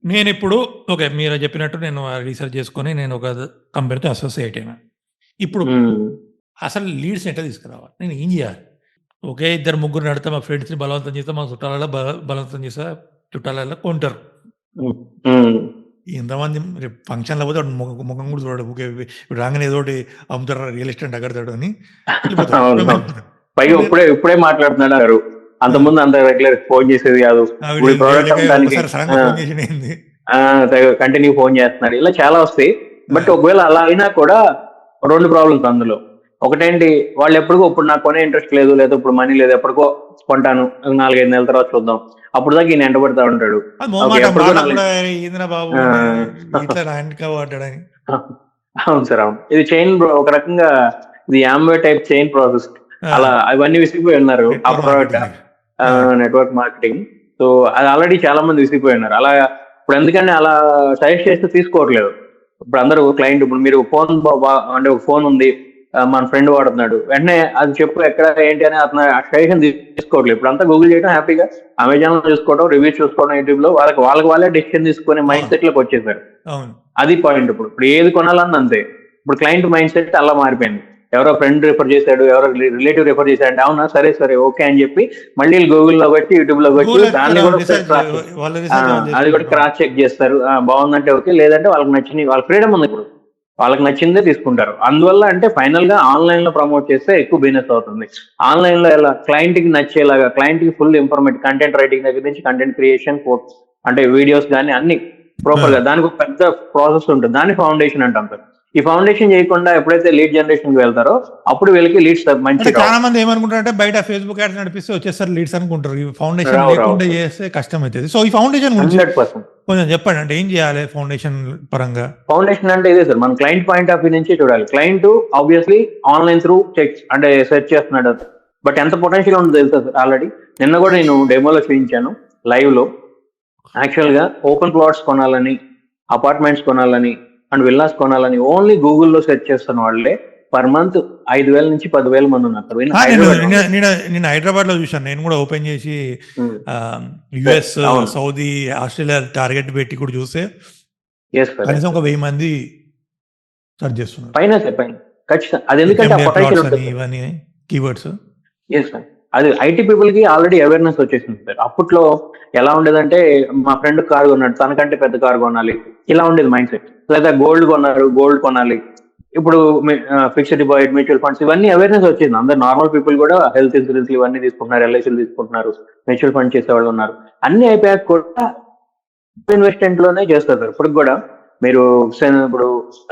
నేనిప్పుడు ఓకే. మీరు చెప్పినట్టు నేను రీసెర్చ్ చేసుకొని నేను ఒక కంపెనీతో అసోసియేట్ అయినా. ఇప్పుడు హ్మ్. అసలు లీడ్స్‌ని ఎట్లా తీసుకురావాలి? నేను ఏం జేయాలి? ఒకే ఇద్దరు ముగ్గురు నడితే మా ఫ్రెండ్స్‌ని బలవంతం చేస్తా, మా చుట్టాలలో బలవంతం చేస్తా, చుట్టాలలో కొంటారు. హ్మ్. హ్మ్. ఎంతమంది రేపు ఫంక్షన్‌లో పోతే వాడు మొఖం కూడా చూడడు. ఊకే ఇప్పుడు రాంగానే ఏదోకటి అమ్ముతారు రియల్ ఎస్టేట్ అగడతాడు అని వెళ్ళిపోతాడు. అవును. సో, పైగా నేను ఇప్పుడే మాట్లాడుతున్నాడు. ఆ! అంతకుముందు అంత రెగ్యులర్ ఫోన్ చేసేది కాదు. ఆవిడ ఇప్పుడు ఈ ప్రోడక్ట్ లేక అమ్మడానికి ఒక్కసారి సడెన్‌గా ఫోన్ చేసిండు ఏంది? కంటిన్యూ ఫోన్ చేస్తున్నాడు. ఇలా చాలా వస్తాయి. ఆ! బట్ ఒకవేళ అలా అయినా కూడా 2 ప్రాబ్లమ్స్ అందులో. ఒకటేంటి వాళ్ళు ఎప్పటికో ఇప్పుడు నాకు కొనే ఇంట్రెస్ట్ లేదు, లేదా ఇప్పుడు మనీ లేదు, ఎప్పటికో కొంటాను 4, 5 నెలల తర్వాత చూద్దాం. అప్పుడు దాకా ఈయన ఎంటబడతా ఉంటాడు. అది ఓకే. మొహమాటం ఎప్పటికో వాళ్ళకి 4 కూడా ఏందిరా బాబు ఆ! ఇట్లా నా వెనక పడ్డాడని. అవును సార్. అవును. ఇది ఒక రకంగా ఇది యాంబే టైప్ చైన్ ప్రాసెస్. ఆ! అలా అవన్నీ విసిగిపోయి ఉన్నారు. ఆ నెట్వర్క్ ప్రోడక్ట్ మార్కెటింగ్. ఆ! Network marketing. సో అది ఆల్రెడీ చాలా మంది విసిగిపోయి ఉన్నారు. అలా ఇప్పుడు ఎందుకంటే అలా సజెస్ట్ చేస్తే తీసుకోవట్లేదు. ఇప్పుడు అందరూ క్లయింట్ ఇప్పుడు మీరు ఫోన్ అంటే ఒక ఫోన్ ఉంది. మన ఫ్రెండ్ వాడుతున్నాడు. వెంటనే అది చెప్పు ఎక్కడ ఏంటి అని అతను సజెషన్ తీసుకోవట్లేదు. ఇప్పుడు అంతా గూగుల్ చేయడం హ్యాపీగా అమెజాన్ లో చూసుకోవడం, రివ్యూస్ చూసుకోవడం యూట్యూబ్ లో వాళ్ళే డెసిషన్ తీసుకునే మైండ్ అవును. సెట్ లోకి వచ్చేసారు. అవును. అది పాయింట్. ఇప్పుడు ఏది కొనాలన్నా అంతే. ఇప్పుడు క్లయింట్ మైండ్ సెట్ అలా మారిపోయింది. ఎవరో ఫ్రెండ్ రిఫర్ చేశాడు, ఎవరో రిలేటివ్ రిఫర్ చేశాడు, అవునా సరే ఓకే అని చెప్పి మళ్ళీ గూగుల్లో వచ్చి యూట్యూబ్ లో వచ్చి గూగుల్‌లో దాన్ని కూడా ఒకసారి రిసర్చ్ క్రాస్ చెక్ వాళ్ళు రిసర్చ్ ఏమైనా అది కూడా చేసుకుంటారు. అవును. క్రాస్ చెక్ చేస్తారు. బాగుందంటే ఓకే, లేదంటే వాళ్ళకి నచ్చింది, వాళ్ళ ఫ్రీడమ్ ఉంది ఇప్పుడు. వాళ్ళకి నచ్చిందే తీసుకుంటారు. అందువల్ల అంటే ఫైనల్ గా ఆన్లైన్ లో ప్రమోట్ చేస్తే ఎక్కువ బిజినెస్ అవుతుంది. ఆన్లైన్ లో ఎలా క్లయింట్ కి నచ్చేలాగా, క్లయింట్ కి ఫుల్ ఇన్ఫర్మేటివ్ కంటెంట్ రైటింగ్ దగ్గర నుంచి కంటెంట్ క్రియేషన్, అంటే వీడియోస్ కానీ అన్ని ఆ! ప్రాపర్ గా దానికి ఒక పెద్ద ప్రాసెస్ ఉంటుంది. దాన్ని ఫౌండేషన్ అంటాం సార్. ఈ ఫౌండేషన్ చేయకుండా ఎప్పుడైతే లీడ్ జనరేషన్ కి వెళ్తారో అప్పుడు వీళ్ళకి లీడ్స్ మంచి అంటే రావు. చాలా మంది ఏమనుకుంటారంటే బయట ఫేస్‌బుక్ యాడ్స్ నడిపిస్తే వచ్చేస్తారు లీడ్స్ అనుకుంటారు. ఈ ఫౌండేషన్ రావు లేకుండా సార్. చేస్తే కష్టమైతది. సో, ఈ ఫౌండేషన్ గురించి 100%. కొంచెం చెప్పండి. అంటే ఏం చేయాలి ఫౌండేషన్ పరంగా? ఫౌండేషన్ అంటే ఇదే సార్. మన క్లయింట్ పాయింట్ ఆఫ్ వ్యూ నుంచి చూడాలి. Client obviously online through checks అంటే సెర్చ్ చేస్తున్నాడు. బట్ ఎంత పొటెన్షియల్ ఉందో తెలుసా సార్ ఆల్రెడీ. నిన్న కూడా నేను డెమోలో చూపించాను లైవ్ లో. యాక్చువల్ గా ఓపెన్ ప్లాట్స్ కొనాలని, అపార్ట్మెంట్స్ కొనాలని అండ్ విల్లాస్ కొనాలని ఓన్లీ గూగుల్లో సెర్చ్ చేస్తున్న వాళ్ళే పర్ మంత్ 5,000 నుంచి 10,000 మంది ఉన్నారు సార్. నేను హైదరాబాద్ నిన్న ఓన్లీ. నిన్న నిన్న హైదరాబాద్‌లో చూశాను. నేను కూడా ఓపెన్ చేసి సార్ యూఎస్, అవును. సౌదీ, ఆస్ట్రేలియా టార్గెట్ పెట్టి కూడా చూస్తే ఎస్ సార్. కనీసం ఒక 1000 మంది సెర్చ్ చేస్తున్నారు. పైన సార్ పైన ఖచ్చితంగా. అది ఎందుకంటే ఆ ఎండిఎం పొటెన్షియల్ ప్లాట్స్ అని ఉంటుంది సార్. ఇవన్నీ కీవర్డ్స్. Yes sir. అది ఐటీ పీపుల్ కి ఆల్రెడీ అవేర్నెస్ వచ్చేసింది సార్. అప్పట్లో ఎలా ఉండేదంటే మా ఫ్రెండ్ కార్ కొన్నాడు, తనకంటే పెద్ద కార్ కొనాలి, ఇలా ఉండేది మైండ్ సెట్. లేదా గోల్డ్ కొన్నారు, గోల్డ్ కొనాలి. ఇప్పుడు ఫిక్స్డ్ డిపాజిట్, మ్యూచువల్ ఫండ్స్ ఇవన్నీ అవేర్నెస్ వచ్చింది. అందరు నార్మల్ పీపుల్ కూడా హెల్త్ ఇన్సూరెన్స్ ఇవన్నీ తీసుకుంటున్నారు, ఎల్ఐసీలు తీసుకుంటున్నారు, మ్యూచువల్ ఫండ్ చేసే వాళ్ళు ఉన్నారు. అన్ని అయిపోయాక కూడా ఇన్వెస్ట్మెంట్ లోనే చేస్తారు సార్. ఇప్పుడు కూడా మీరు ఇప్పుడు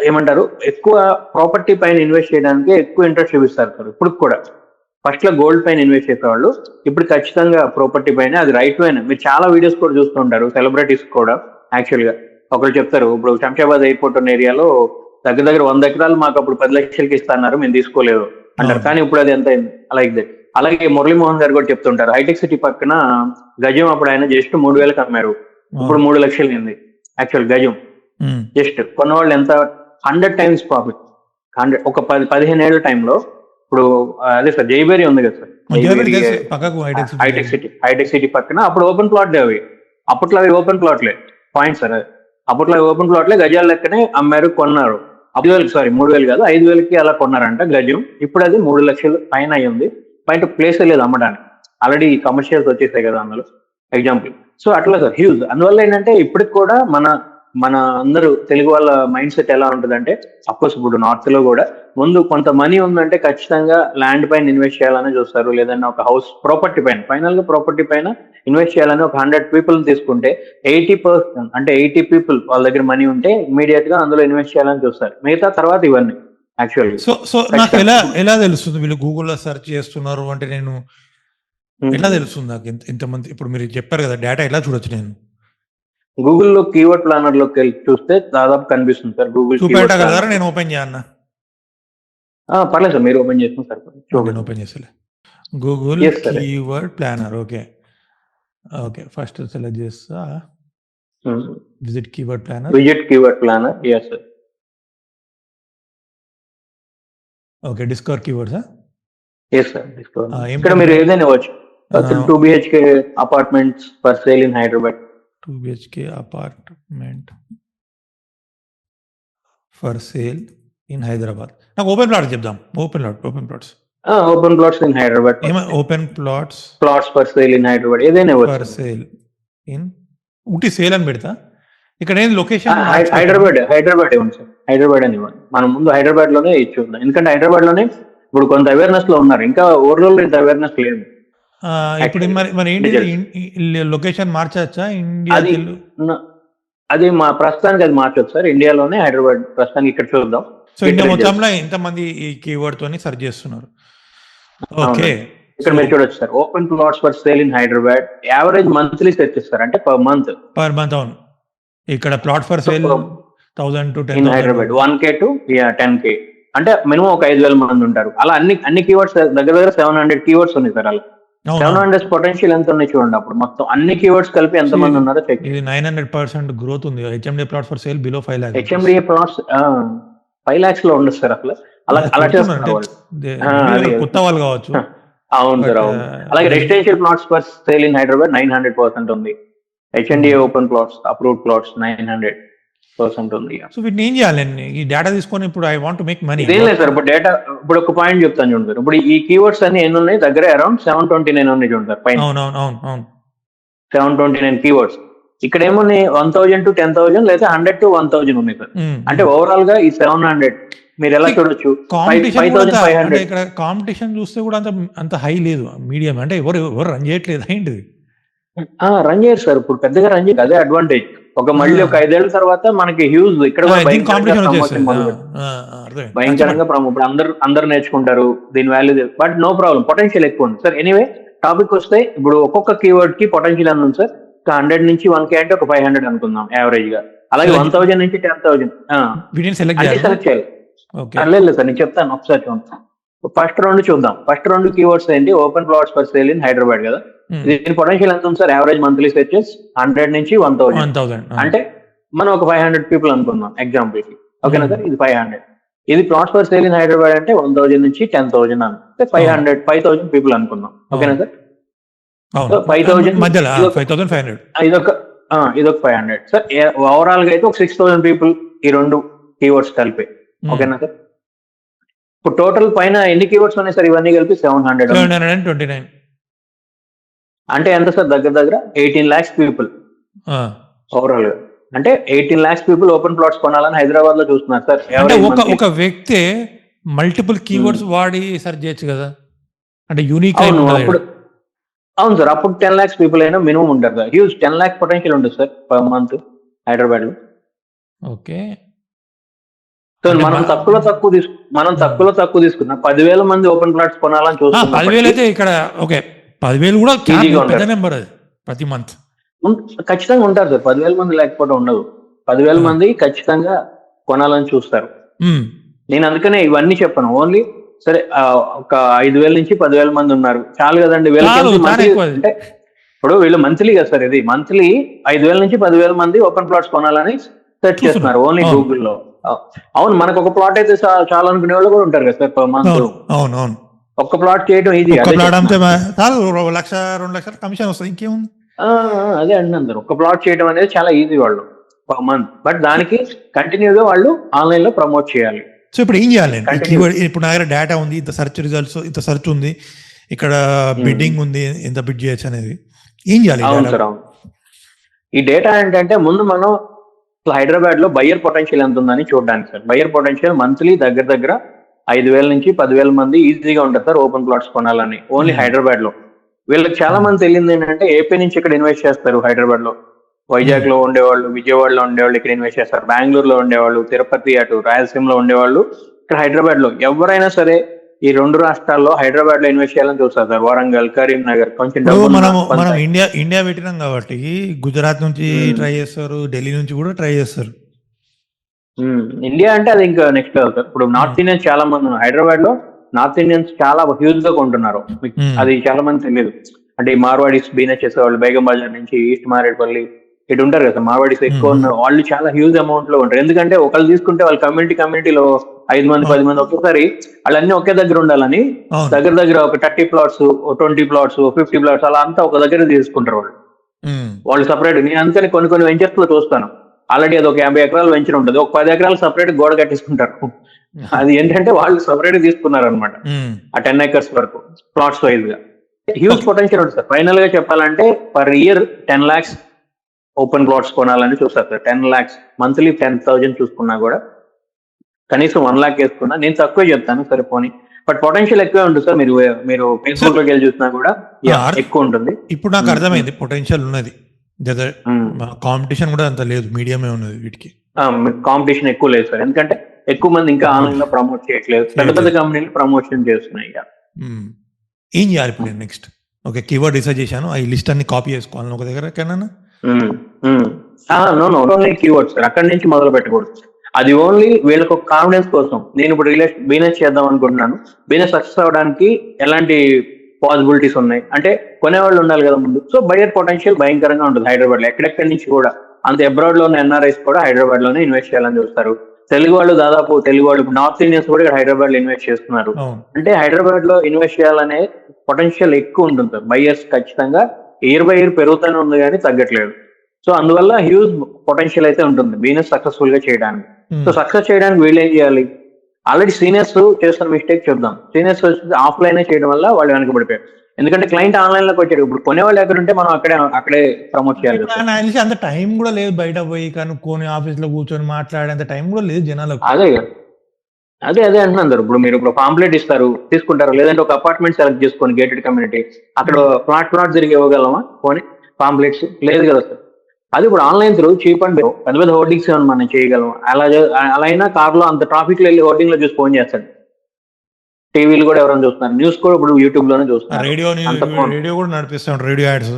ఏమంటారు, ఎక్కువ ప్రాపర్టీ పైన ఇన్వెస్ట్ చేయడానికి ఎక్కువ ఇంట్రెస్ట్ చూపిస్తారు సార్. ఇప్పుడు కూడా ఫస్ట్ లో గోల్డ్ పైన ఇన్వెస్ట్ చేసేవాళ్ళు ఇప్పుడు ఖచ్చితంగా ప్రాపర్టీ పైన. అది రైట్ పైన మీరు చాలా వీడియోస్ కూడా చూస్తుంటారు, సెలబ్రిటీస్ కూడా. యాక్చువల్ గా ఒకరు చెప్తారు, ఇప్పుడు శంషాబాద్ ఎయిర్పోర్ట్ ఉన్న ఏరియాలో దగ్గర దగ్గర 100 ఎకరాలు మాకు అప్పుడు 10 లక్షలకి ఇస్తున్నారు, మేము తీసుకోలేదు అంటారు. అవును. కానీ ఇప్పుడు అది ఎంత అయింది లైక్ దట్. అలాగే మురళీమోహన్ గారు కూడా చెప్తుంటారు, హైటెక్ సిటీ పక్కన గజం అప్పుడు ఆయన జస్ట్ 3,000కి అమ్మారు, ఇప్పుడు అవును. 3 లక్షలు అయింది. యాక్చువల్ గజం హ్మ్. జస్ట్ కొన్నవాళ్ళు ఎంత 100 టైమ్స్ ప్రాఫిట్. 100 ఒక 15 ఏళ్ల టైంలో. ఇప్పుడు అదే సార్ జైబేరి ఉంది కదా సార్, జైబేరి జైబేరి తెలుసు. పక్కకు హైటెక్ సిటీ హైటెక్ సిటీ పక్కన అప్పుడు ఓపెన్ ప్లాట్లే అవి. అప్పట్లో అవి ఓపెన్ ప్లాట్లే. పాయింట్ సార్ అది. అప్పట్లో అవి ఓపెన్ ప్లాట్లే, గజాల లెక్కనే అమ్మారు, కొన్నారు. 5,000 సారీ 3,000 కాదు 5,000కి అలా కొన్నారంట గజం. ఇప్పుడు అది 3 లక్షలు పైన అయ్యింది. బయట ప్లేస్ లేదు అమ్మడానికి, ఆల్రెడీ కమర్షియల్స్ వచ్చేసాయి కదా అందులో. ఎగ్జాంపుల్. సో అట్లా సార్ హ్యూజ్. అందువల్ల ఏంటంటే ఇప్పటికి కూడా మన మన అందరూ తెలుగు వాళ్ళ మైండ్ సెట్ ఎలా ఉంటుందంటే, అఫ్కోర్స్ ఇప్పుడు నార్త్ లో కూడా ముందు కొంత మనీ ఉందంటే ఖచ్చితంగా ల్యాండ్ పైన ఇన్వెస్ట్ చేయాలని చూస్తారు, లేదన్నా ఒక హౌస్ ప్రాపర్టీ పైన, ఫైనల్ గా ప్రాపర్టీ పైన ఇన్వెస్ట్ చేయాలని ఒక 100 పీపుల్ తీసుకుంటే 80% అంటే 80 పీపుల్ వాళ్ళ దగ్గర మనీ ఉంటే ఇమీడియట్ గా అందులో ఇన్వెస్ట్ చేయాలని చూస్తారు. మిగతా తర్వాత ఇవన్నీ యాక్చువల్లీ సో నాకు ఖచ్చితంగా. ఎలా తెలుస్తుంది వీళ్ళు గూగుల్‌లో సెర్చ్ చేస్తున్నారు అంటే నేను ఎలా ఉమ్. తెలుస్తుంది నాకు ఇంతమంది ఇప్పుడు మీరు చెప్పారు కదా! డేటా ఎలా చూడొచ్చు నేను? గూగుల్లో కీవర్డ్ ప్లానర్ లోకి వెళ్ళి చూస్తే దాదాపు కనిపిస్తుంది సార్, గూగుల్ కీవర్డ్ చూపెట్టగలరా? ప్లానర్. నేను ఓపెన్ చేయన్నా? పర్లేదు సార్, మీరు ఓపెన్ చేసిన సరిపోతుంది, నేను చూడండి. ఓపెన్ చేస్తలే. గూగుల్ ఎస్ సరే. Keyword planner. Okay. Okay. First select చేస్తా. Visit keyword planner. Visit keyword planner. Yes sir. Okay. Discover కీవర్డ్సా? Yes sir. ఏం ఇక్కడ మీరు కొడతా? ఏదైనా ఇవ్వచ్చు. 2 BHK apartments for sale in Hyderabad. 2 BHK apartment for sale in Hyderabad. నాకు ఓపెన్ ప్లాట్ చెప్దాం. Open plots open plots in Hyderabad. Open plots for sale in Hyderabad ఏదైనా for sale in Ooty sale అని పెడతా. ఇక్కడ ఏంది లొకేషన్? హైదరాబాద్ ఇవ్వండి సార్. హైదరాబాద్ అని ఇవ్వండి. మనం ముందు హైదరాబాద్ లోనే ఇచ్చుకుందాం. ఎందుకంటే హైదరాబాద్ లోనే ఇప్పుడు కొంత అవేర్నెస్ లో ఉన్నారు. ఇంకా ఓవరాల్ ఇంత అవేర్నెస్ లేదు. ఇప్పుడు మరి ఏంటి లొకేషన్ మార్చచ్చా? ఇండియా అది మా ప్రస్తుతానికి అది మార్చొచ్చు సార్. ఇండియాలోనే హైదరాబాద్ ప్రస్తుతానికి ఇక్కడ చూద్దాం. సో ఇండియా మొత్తంలో ఎంతమంది ఈ కీవర్డ్ తోని సెర్చ్ చేస్తున్నారు? ఓకే, ఇక్కడ మీరు చూడొచ్చు sir. Open plots for sale in Hyderabad average monthly search చేస్తారు, అంటే పర్ మంత్. అవును. ఇక్కడ plot for sale 1000 to 10,000 in Hyderabad 1K to 10K, అంటే మినిమం ఒక 5,000 మంది ఉంటారు. అలా అన్ని కీవర్డ్స్ దగ్గర 700 కీవర్డ్స్ ఉన్నాయి సార్. అలా 700 పొటెన్షియల్ ఎంత ఉన్నాయి చూడండి. అప్పుడు మొత్తం అన్ని కీవర్డ్స్ కలిపి ఎంత మంది ఉన్నారో చెక్. ఇది 900% గ్రోత్ ఉంది. HMDA plot for sale below 5 lakhs. HMDA plots 5 lakhs లో ఉండదు సార్. అలా చేస్తున్నారు కొత్త వాళ్ళు కావచ్చు. అవును సార్, అవును. అలాగే residential plots for sale in Hyderabad 900% ఉంది. HNDA open plots approved plots 900% ఉంది. సో వీటిని ఏం చేయాలి? ఈ డేటా తీసుకొని ఇప్పుడు I want to make money. ఇదేం లేదు సార్. ఇప్పుడు డేటా, ఇప్పుడు ఒక పాయింట్ చెప్తాను చూడండి సార్. ఇప్పుడు ఈ కీవర్డ్స్ అన్ని ఎన్ని ఉన్నాయి? దగ్గర అరౌండ్ 729 ఉన్నాయి చూడండి సార్ పైన. అవును 729 కీవర్డ్స్. ఇక్కడ ఏమున్నాయి? 1,000 to 10,000 లేదా 100 to 1,000 ఉన్నాయి సార్. అంటే ఓవరాల్ గా ఈ 700 మీరు ఎలా చూడొచ్చు. 5,500. ఇక్కడ కాంపిటీషన్ చూస్తే కూడా అంత హై లేదు, మీడియం. అంటే ఎవరు రన్ చేయట్లేదు ఏంటిది? రన్ చేయరు సార్. ఇప్పుడు పెద్దగా రన్ చేయరు. అదే అడ్వాంటేజ్. మళ్ళీ ఒక 5 ఏళ్ల తర్వాత మనకి హ్యూజ్ ఇక్కడ భయంకరంగా ఇప్పుడు అందరు నేర్చుకుంటారు దీని value. But no problem, potential ఎక్కువ ఉంది సార్. ఎనీవే టాపిక్ వస్తే ఇప్పుడు ఒక్కొక్క కీవర్డ్ కి పొటెన్షియల్ అని ఉంది సార్. 100 నుంచి 1K అంటే ఒక 500 అనుకుందాం యావరేజ్ గా. అలాగే 1,000 నుంచి 10,000 సెలెక్ట్ చేయాలి. లేదు సార్, నేను చెప్తాను ఒకసారి చూద్దాం. ఫస్ట్ రౌండ్ చూద్దాం. ఫస్ట్ రౌండ్ కీవర్డ్స్ ఏంటి? Open plots for sale in Hyderabad కదా. దీని పొటెన్షియల్ ఎంత ఉంది సార్? యావరేజ్ మంత్లీ సెర్చెస్ 100 నుంచి 1,000. అంటే మనం ఒక 500 పీపుల్ అనుకుందాం ఎగ్జాంపుల్ కి. ఓకేనా సార్? ఇది 500. ఇది plots for sale in Hyderabad అంటే 1,000 నుంచి 10,000 అంటే 5,000 పీపుల్ అనుకుందాం. ఓకేనా సార్? 5,000 ఇదొక 500 సార్. ఓవరాల్ గా అయితే ఒక 6,000 పీపుల్ ఈ రెండు కీవర్డ్స్ కలిపి. ఓకేనా సార్? ఇప్పుడు టోటల్ పైన ఎన్ని కీవర్డ్స్ ఉన్నాయి సార్? ఇవన్నీ కలిపి 729. అంటే ఎంత సార్? దగ్గర 18 lakhs పీపుల్ ఓవరాల్ గా. అంటే 18 lakhs పీపుల్ ఓపెన్ ప్లాట్స్ కొనాలని హైదరాబాద్ లో చూస్తున్నారు సార్. ఒక వ్యక్తి మల్టిపుల్ కీవర్డ్స్ వాడి సెర్చ్ చేయొచ్చు కదా, అంటే యూనిక్. అవును సార్. అప్పుడు 10 lakhs పీపుల్ అయినా మినిమం ఉంటారు సార్. హ్యూజ్ 10 lakhs పొటెన్షియల్ ఉంటుంది సార్ పర్ మంత్ హైదరాబాద్ లో. ఓకే. సో మనం తక్కువలో తక్కువ తీసుకున్నాం. 10,000 మంది ఓపెన్ ప్లాట్స్ కొనాలని చూస్తున్నాం. 10,000 అయితే ఇక్కడ ఓకే. 10,000 కూడా పెద్ద నెంబర్ అది ప్రతి మంత్. ఖచ్చితంగా ఉంటారు సార్. 10,000 మంది లేకపోతే ఉండదు. 10,000 మంది ఖచ్చితంగా కొనాలని చూస్తారు. నేను అందుకనే ఇవన్నీ చెప్పాను. ఓన్లీ సరే ఒక 5,000 నుంచి 10,000 మంది ఉన్నారు చాలు కదండి. అంటే ఇప్పుడు వీళ్ళు మంత్లీ కదా సార్. ఇది మంత్లీ 5,000 నుంచి 10,000 మంది ఓపెన్ ప్లాట్స్ కొనాలని సెర్చ్ చేస్తున్నారు ఓన్లీ గూగుల్లో. అవును, మనకు ఒక ప్లాట్ అయితే చాలా అనుకునే వాళ్ళు కూడా ఉంటారు కదా సార్ పర్ మంత్. అవును. ఒక్క ప్లాట్ చేయడం ఈజీ. 1,00,000-2 లక్షల కమిషన్ వస్తుంది, ఇంకేముంది? అదే అంటున్నారు. ఒక్క ప్లాట్ చేయడం అనేది చాలా ఈజీ వాళ్ళు పర్ మంత్. బట్ దానికి కంటిన్యూగా వాళ్ళు ఆన్లైన్ లో ప్రమోట్ చేయాలి. సో ఇప్పుడు ఏం చేయాలి? ఇప్పుడు నా దగ్గర డేటా ఉంది, ఇంత సెర్చ్ రిజల్ట్స్, ఇంత సెర్చ్ ఉంది, ఇక్కడ బిడ్డింగ్ ఉంది, ఎంత బిడ్ చేయొచ్చు అనేది ఏం చేయాలి? అవును సార్, అవును. ఈ డేటా ఏంటంటే ముందు మనం హైదరాబాద్ లో బయ్యర్ పొటెన్షియల్ ఎంత ఉందని చూడడానికి సార్. బయ్యర్ పొటెన్షియల్ మంత్లీ దగ్గర 5,000 నుంచి 10,000 మంది ఈజీగా ఉంటారు సార్ ఓపెన్ ప్లాట్స్ కొనాలని ఓన్లీ హైదరాబాద్ లో. వీళ్ళకి చాలా మంది తెలియదు ఏంటంటే ఏపీ నుంచి ఇక్కడ ఇన్వెస్ట్ చేస్తారు హైదరాబాద్ లో. వైజాగ్ లో ఉండేవాళ్ళు, విజయవాడలో ఉండేవాళ్ళు ఇక్కడ ఇన్వెస్ట్ చేస్తారు. బెంగళూరులో ఉండేవాళ్ళు, తిరుపతి, అటు రాయలసీమలో ఉండేవాళ్ళు ఇక్కడ హైదరాబాద్ లో. ఎవరైనా సరే ఈ రెండు రాష్ట్రాల్లో హైదరాబాద్ లో ఇన్వెస్ట్ చేయాలని చూస్తారు సార్. వరంగల్, కరీంనగర్ కొంచెం మనం ఇండియా పెట్టినాం కాబట్టి గుజరాత్ నుంచి ట్రై చేస్తారు, ఢిల్లీ నుంచి కూడా ట్రై చేస్తారు. ఇండియా అంటే అది ఇంకా నెక్స్ట్ లెవెల్ సార్. ఇప్పుడు నార్త్ ఇండియన్స్ చాలా మంది హైదరాబాద్ లో నార్త్ ఇండియన్స్ చాలా హ్యూజ్ గా కొంటున్నారు. అది చాలా మంది తెలియదు. అంటే ఈ మార్వాడీస్ బిజినెస్ చేసేవాళ్ళు బేగం బజార్ నుంచి ఈస్ట్ మారేడుపల్లి ఇటు ఉంటారు కదా, మార్వాడీస్ ఎక్కువ ఉన్నారు. వాళ్ళు చాలా హ్యూజ్ అమౌంట్ లో ఉంటారు. ఎందుకంటే ఒకళ్ళు తీసుకుంటే వాళ్ళ కమ్యూనిటీలో 5 మంది 10 మంది ఒకేసారి వాళ్ళన్నీ ఒకే దగ్గర ఉండాలని దగ్గర ఒక 30 ప్లాట్స్, 20 ప్లాట్స్, 50 ప్లాట్స్ అలా అంతా ఒక దగ్గర తీసుకుంటారు వాళ్ళు. వాళ్ళు సపరేట్. నేను అందుకని కొన్ని వెంచర్స్ లో చూస్తాను, ఆల్రెడీ అది ఒక 50 ఎకరాలు వెంచర్ ఉంటుంది, ఒక 10 ఎకరాలు సపరేట్ గోడ కట్టించుకుంటారు. అది ఏంటంటే వాళ్ళు సపరేట్ తీసుకున్నారు అనమాట, ఆ 10 acres వరకు ప్లాట్స్ వైజ్ గా. హ్యూజ్ పొటెన్షియల్ ఉంటుంది సార్. ఫైనల్ గా చెప్పాలంటే per year 10 lakhs open plots కొనాలని చూస్తారు సార్. 10 lakhs మంత్లీ 10,000 చూసుకున్నా కూడా కనీసం 1 lakh వేసుకున్నా, నేను తక్కువే చెప్తాను సరే పోనీ, బట్ పొటెన్షియల్ ఎక్కువే ఉంటుంది సార్. మీరు ఫేస్బుక్ లోకి వెళ్ళి చూసినా కూడా ఎక్కువ ఉంటుంది. ఇప్పుడు నాకు అర్థమైంది పొటెన్షియల్ ఉన్నది, కాంపిటీషన్ కూడా అంత లేదు, మీడియమే ఉన్నది వీటికి. కాంపిటీషన్ ఎక్కువ లేదు సార్, ఎందుకంటే ఎక్కువ మంది ఇంకా ఆన్లైన్ లో ప్రమోట్ చేయట్లేదు, పెద్ద పెద్ద కంపెనీలు ప్రమోషన్ చేస్తున్నాయి. ఏం చేయాలి ఇప్పుడు నేను నెక్స్ట్? ఓకే, కీవర్డ్ రీసెర్చ్ చేశాను, ఈ లిస్ట్ అన్ని కాపీ చేసుకోవాలి ఒక దగ్గర ఎక్కడైనా? ఓన్లీ కీవర్డ్స్ సార్, అక్కడి నుంచి మొదలు పెట్టకూడదు. అది ఓన్లీ వీళ్ళకి ఒక కాన్ఫిడెన్స్ కోసం. నేను ఇప్పుడు బిజినెస్ చేద్దాం అనుకుంటున్నాను, బిజినెస్ సక్సెస్ అవ్వడానికి ఎలాంటి పాసిబిలిటీస్ ఉన్నాయి అంటే కొనేవాళ్ళు ఉండాలి కదా ముందు. సో బయర్ పొటెన్షియల్ భయంకరంగా ఉంటుంది హైదరాబాద్ లో. ఎక్కడెక్కడి నుంచి కూడా అంత అబ్రాడ్ లో ఉన్న ఎన్ఆర్ఐస్ కూడా హైదరాబాద్ లోనే ఇన్వెస్ట్ చేయాలని చూస్తారు. తెలుగు వాళ్ళు నార్త్ ఇండియన్స్ కూడా ఇక్కడ హైదరాబాద్ లో ఇన్వెస్ట్ చేస్తున్నారు. అంటే హైదరాబాద్ లో ఇన్వెస్ట్ చేయాలనే పొటెన్షియల్ ఎక్కువ ఉంటుంది సార్. బయర్స్ ఖచ్చితంగా ఇయర్ బై ఇయర్ పెరుగుతూనే ఉంది కానీ తగ్గట్లేదు. సో అందువల్ల హ్యూజ్ పొటెన్షియల్ అయితే ఉంటుంది బిజినెస్ సక్సెస్ఫుల్ గా చేయడానికి. సో సక్సెస్ చేయడానికి వీళ్ళు ఏం చేయాలి? ఆల్రెడీ సీనియర్స్ చేస్తున్న మిస్టేక్ చూద్దాం. సీనియర్స్ ఆఫ్లైన్ చేయడం వల్ల వాళ్ళు వెనకబడిపోయారు, ఎందుకంటే క్లయింట్ ఆన్లైన్ లోకి వచ్చాడు. ఇప్పుడు కొనేవాళ్ళు ఎక్కడ ఉంటే మనం అక్కడే ప్రమోట్ చేయాలి. అంత టైం కూడా లేదు, బయట పోయి కనుక్కొని ఆఫీస్ లో కూర్చొని మాట్లాడేంత టైం కూడా లేదు జనాలకు. అదే అంటున్నారు. ఇప్పుడు మీరు పాంప్లెట్ ఇస్తారు, తీసుకుంటారు, లేదంటే ఒక అపార్ట్మెంట్ సెలెక్ట్ చేసుకొని గేటెడ్ కమ్యూనిటీ, అక్కడ ప్లాట్ తిరిగి ఇవ్వగలమా పోనీ? పాంప్లెట్స్ లేదు కదా సార్. అది ఇప్పుడు ఆన్లైన్ త్రూ చీప్ అండ్ పెద్ద పెద్ద హోర్డింగ్స్ మనం చేయగలం. అలా అయినా కార్లో అంత ట్రాఫిక్ లో వెళ్ళి హోర్డింగ్ లో చూసి ఫోన్ చేస్తాడు. టీవీలు కూడా ఎవరైనా చూస్తున్నారు, న్యూస్ కూడా ఇప్పుడు యూట్యూబ్ లోనే చూస్తున్నారు. రేడియో కూడా నడిపిస్తాం, రేడియో యాడ్స్.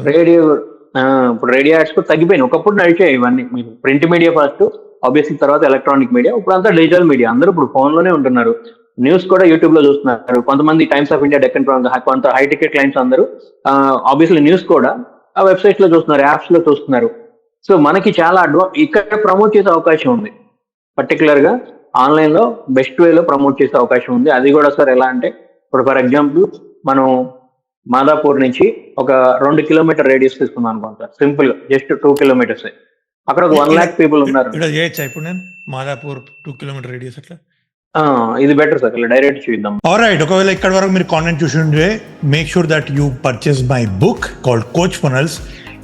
ఇప్పుడు రేడియో యాడ్స్ కూడా తగ్గిపోయినాయి. ఒకప్పుడు నడిచాయి ఇవన్నీ. మీకు ప్రింట్ మీడియా ఫస్ట్, ఆబ్వియస్లీ తర్వాత ఎలక్ట్రానిక్ మీడియా, ఇప్పుడు అంతా డిజిటల్ మీడియా. అందరూ ఇప్పుడు ఫోన్ లోనే ఉంటున్నారు. న్యూస్ కూడా యూట్యూబ్ లో చూస్తున్నారు. కొంతమంది టైమ్స్ ఆఫ్ ఇండియా, డెక్కన్ కొంత హై టికెట్ క్లయింట్స్ అందరూ ఆబ్వియస్లీ న్యూస్ కూడా ఆ వెబ్సైట్స్ లో చూస్తున్నారు, యాప్స్ లో చూస్తున్నారు. సో మనకి చాలా ఇక్కడ ప్రమోట్ చేసే అవకాశం ఉంది. పర్టికులర్ గా ఆన్లైన్ లో బెస్ట్ వేలో ప్రమోట్ చేసే అవకాశం ఉంది. అది కూడా సార్ ఎలా అంటే, ఇప్పుడు ఫర్ ఎగ్జాంపుల్ మనం మాదాపూర్ నుంచి ఒక 2 kilometer రేడియస్ తీసుకుందాం అనుకుంటా. సింపుల్ గా జస్ట్ 2 kilometers. అక్కడ ఒక 1 lakh పీపుల్ ఉన్నారు. ఇప్పుడు నేను మాదాపూర్ 2 kilometer రేడియస్ అట్లా ఇది బెటర్ సార్, ఇలా డైరెక్ట్ చూద్దాం. ఆల్రైట్, ఒకవేళ ఇక్కడ వరకు మీరు కాంటెంట్ చూసి ఉంటే make sure that you purchase my book called coach funnels.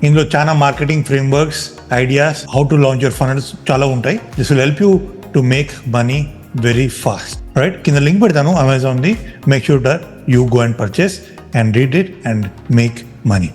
ఇందులో చాలా marketing frameworks, ideas, how to launch your funnels చాలా ఉంటాయి. This will help you to make money very fast. Right, కింద లింక్ పెడతాను అమెజాన్ ది. Make sure that you go and purchase and read it and make money.